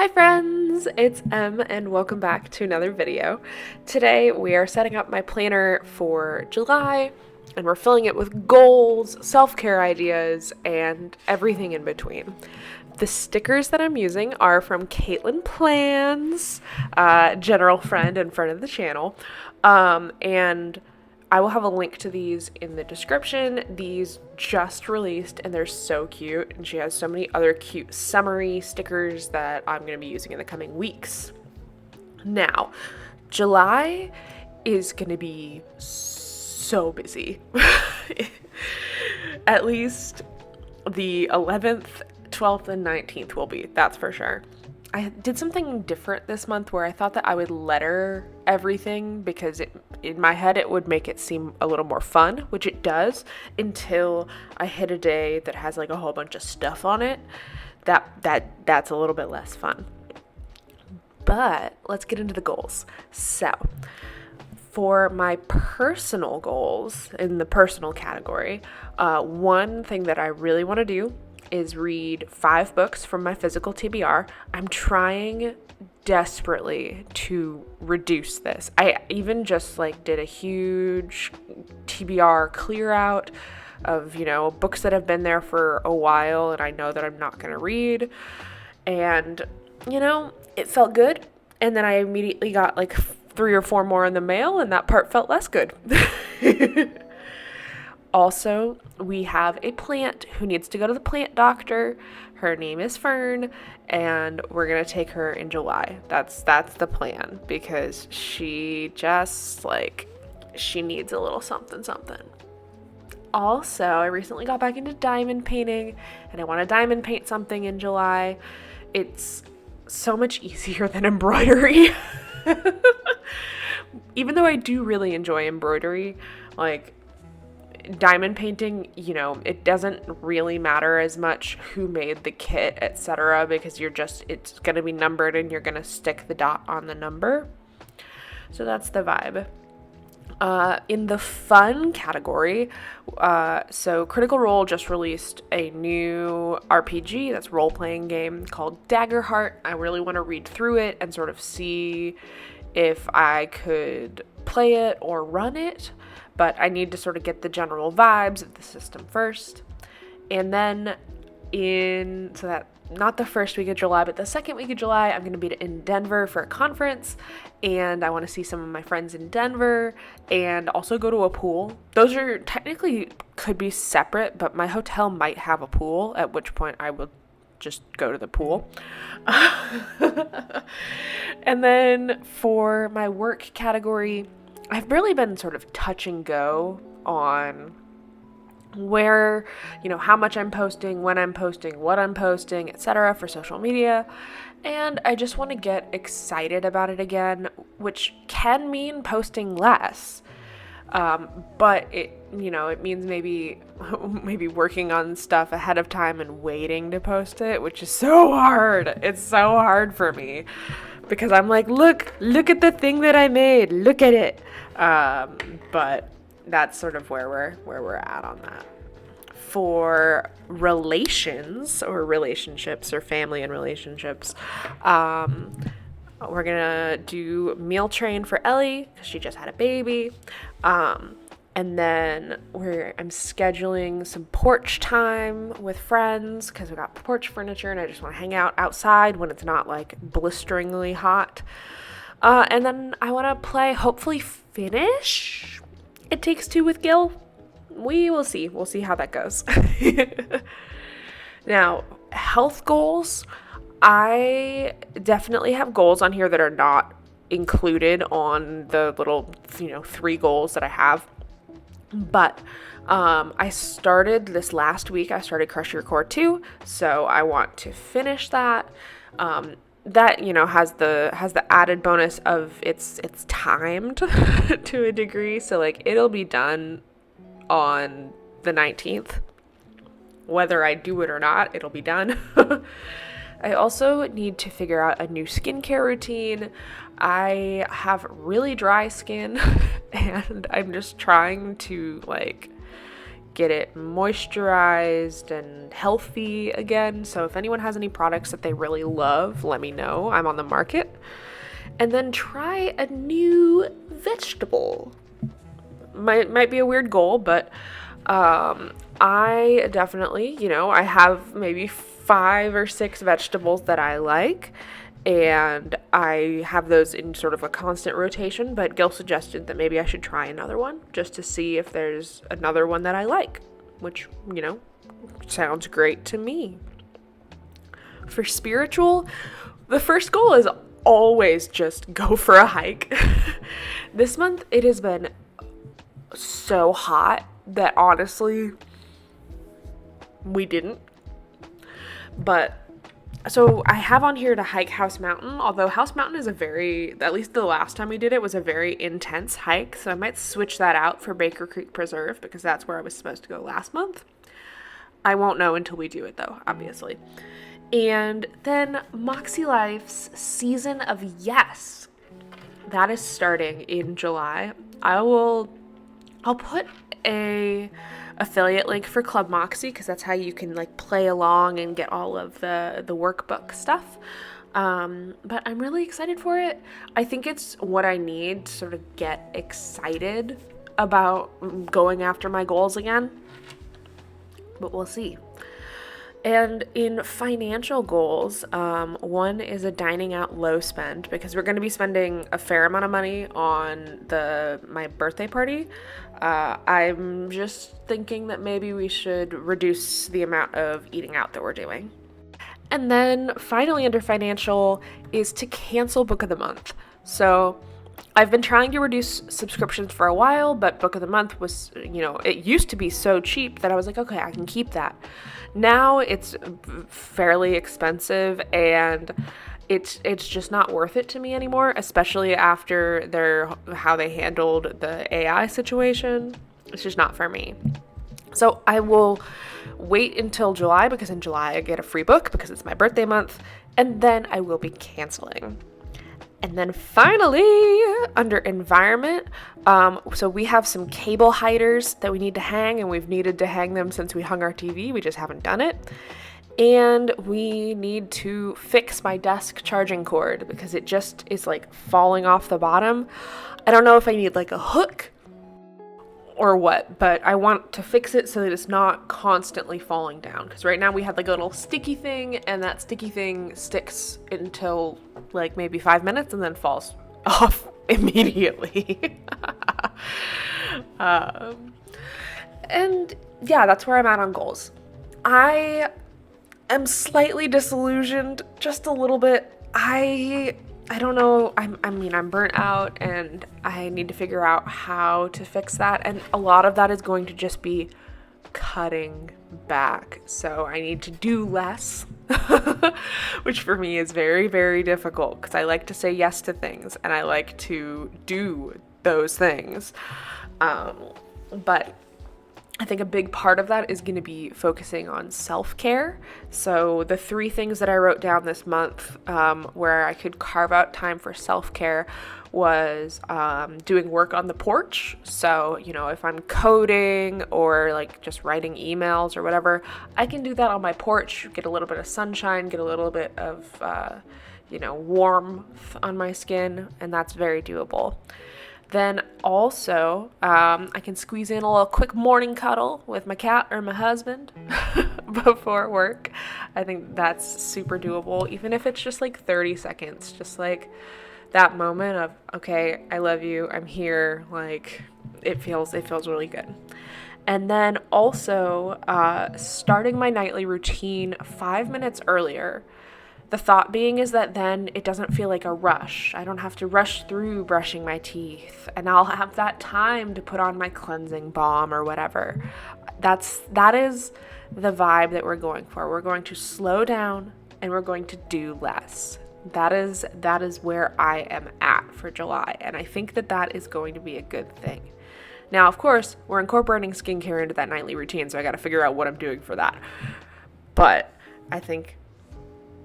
Hi friends, it's Em and welcome back to another video. Today we are setting up my planner for July and we're filling it with goals, self-care ideas, and everything in between. The stickers that I'm using are from Caitlin Plans, general friend and friend of the channel, and I will have a link to these in the description. These just released and they're so cute, and she has so many other cute summary stickers that I'm going to be using in the coming weeks. Now, July is going to be so busy. At least the 11th, 12th, and 19th will be, that's for sure. I did something different this month where I thought that I would letter everything because in my head it would make it seem a little more fun, which it does, until I hit a day that has like a whole bunch of stuff on it. That's a little bit less fun. But let's get into the goals. So, for my personal goals in the personal category, one thing that I really want to do is read 5 books from my physical TBR. I'm trying desperately to reduce this. I even just did a huge TBR clear out of, books that have been there for a while and I know that I'm not going to read. And, it felt good. And then I immediately got 3 or 4 more in the mail and that part felt less good. Also, we have a plant who needs to go to the plant doctor. Her name is Fern, and we're going to take her in July. That's the plan, because she just, she needs a little something. Also, I recently got back into diamond painting, and I want to diamond paint something in July. It's so much easier than embroidery. Even though I do really enjoy embroidery, diamond painting, it doesn't really matter as much who made the kit, etc., because it's going to be numbered and you're going to stick the dot on the number. So that's the vibe. In the fun category, so Critical Role just released a new RPG, that's role-playing game, called Daggerheart. I really want to read through it and sort of see if I could play it or run it. But I need to sort of get the general vibes of the system first. And then not the first week of July, but the second week of July, I'm going to be in Denver for a conference. And I want to see some of my friends in Denver and also go to a pool. Those are technically could be separate, but my hotel might have a pool, at which point I will just go to the pool. And then for my work category, I've really been sort of touch and go on where, how much I'm posting, when I'm posting, what I'm posting, etc. for social media. And I just want to get excited about it again, which can mean posting less. But it means maybe working on stuff ahead of time and waiting to post it, which is so hard. It's so hard for me. Because I'm like, look at the thing that I made. Look at it. But that's sort of where we're at on that. For relations or relationships or family and relationships, we're gonna do meal train for Ellie because she just had a baby. And then I'm scheduling some porch time with friends because we got porch furniture and I just want to hang out outside when it's not blisteringly hot. And then I want to hopefully finish It Takes Two with Gil. We will see. We'll see how that goes. Now, health goals. I definitely have goals on here that are not included on the little, 3 goals that I have. But I started this last week. I started Crush Your Core 2, so I want to finish that. That has the added bonus of it's timed to a degree, so it'll be done on the 19th. Whether I do it or not, it'll be done. I also need to figure out a new skincare routine. I have really dry skin and I'm just trying to get it moisturized and healthy again. So if anyone has any products that they really love, let me know. I'm on the market. And then try a new vegetable. Might be a weird goal, but I definitely, I have maybe 5 or 6 vegetables that I like, and I have those in sort of a constant rotation, but Gil suggested that maybe I should try another one just to see if there's another one that I like, which, sounds great to me. For spiritual, the first goal is always just go for a hike. This month it has been so hot that honestly we didn't. But so I have on here to hike House Mountain, although House Mountain is at least the last time we did it was a very intense hike, so I might switch that out for Baker Creek Preserve because that's where I was supposed to go last month. I won't know until we do it though, obviously. And then Moxie Life's Season of Yes. That is starting in July. I'll put a affiliate link for Club Moxie because that's how you can like play along and get all of the workbook stuff. But I'm really excited for it. I think it's what I need to sort of get excited about going after my goals again. But we'll see. And in financial goals, one is a dining out low spend because we're going to be spending a fair amount of money on my birthday party. I'm just thinking that maybe we should reduce the amount of eating out that we're doing. And then finally under financial is to cancel Book of the Month. So I've been trying to reduce subscriptions for a while, but Book of the Month was, it used to be so cheap that I was like, okay, I can keep that. Now it's fairly expensive and it's just not worth it to me anymore, especially after how they handled the AI situation. It's just not for me. So I will wait until July because in July I get a free book because it's my birthday month, and then I will be canceling. And then finally, under environment, so we have some cable hiders that we need to hang, and we've needed to hang them since we hung our TV. We just haven't done it. And we need to fix my desk charging cord because it just is like falling off the bottom. I don't know if I need like a hook or what, but I want to fix it so that it's not constantly falling down. Because right now we have like a little sticky thing, and that sticky thing sticks until like maybe 5 minutes and then falls off immediately. And yeah, that's where I'm at on goals. I am slightly disillusioned, just a little bit. I don't know. I'm burnt out and I need to figure out how to fix that. And a lot of that is going to just be cutting back. So I need to do less, which for me is very, very difficult because I like to say yes to things and I like to do those things. But I think a big part of that is going to be focusing on self-care. So the 3 things that I wrote down this month where I could carve out time for self-care was doing work on the porch. So, if I'm coding or like just writing emails or whatever, I can do that on my porch, get a little bit of sunshine, get a little bit of, warmth on my skin, and that's very doable. Then also, I can squeeze in a little quick morning cuddle with my cat or my husband before work. I think that's super doable, even if it's just like 30 seconds, just like that moment of, okay, I love you, I'm here, like it feels really good. And then also starting my nightly routine 5 minutes earlier. The thought being is that then it doesn't feel like a rush. I don't have to rush through brushing my teeth, and I'll have that time to put on my cleansing balm or whatever. That is the vibe that we're going for. We're going to slow down and we're going to do less. That is where I am at for July, and I think that is going to be a good thing. Now, of course, we're incorporating skincare into that nightly routine, so I got to figure out what I'm doing for that. But I think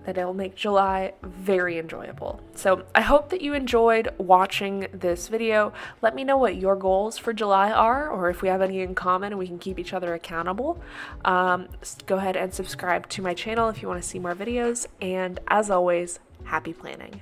that it'll make July very enjoyable. So I hope that you enjoyed watching this video. Let me know what your goals for July are, or if we have any in common and we can keep each other accountable. Go ahead and subscribe to my channel if you want to see more videos, and as always, happy planning.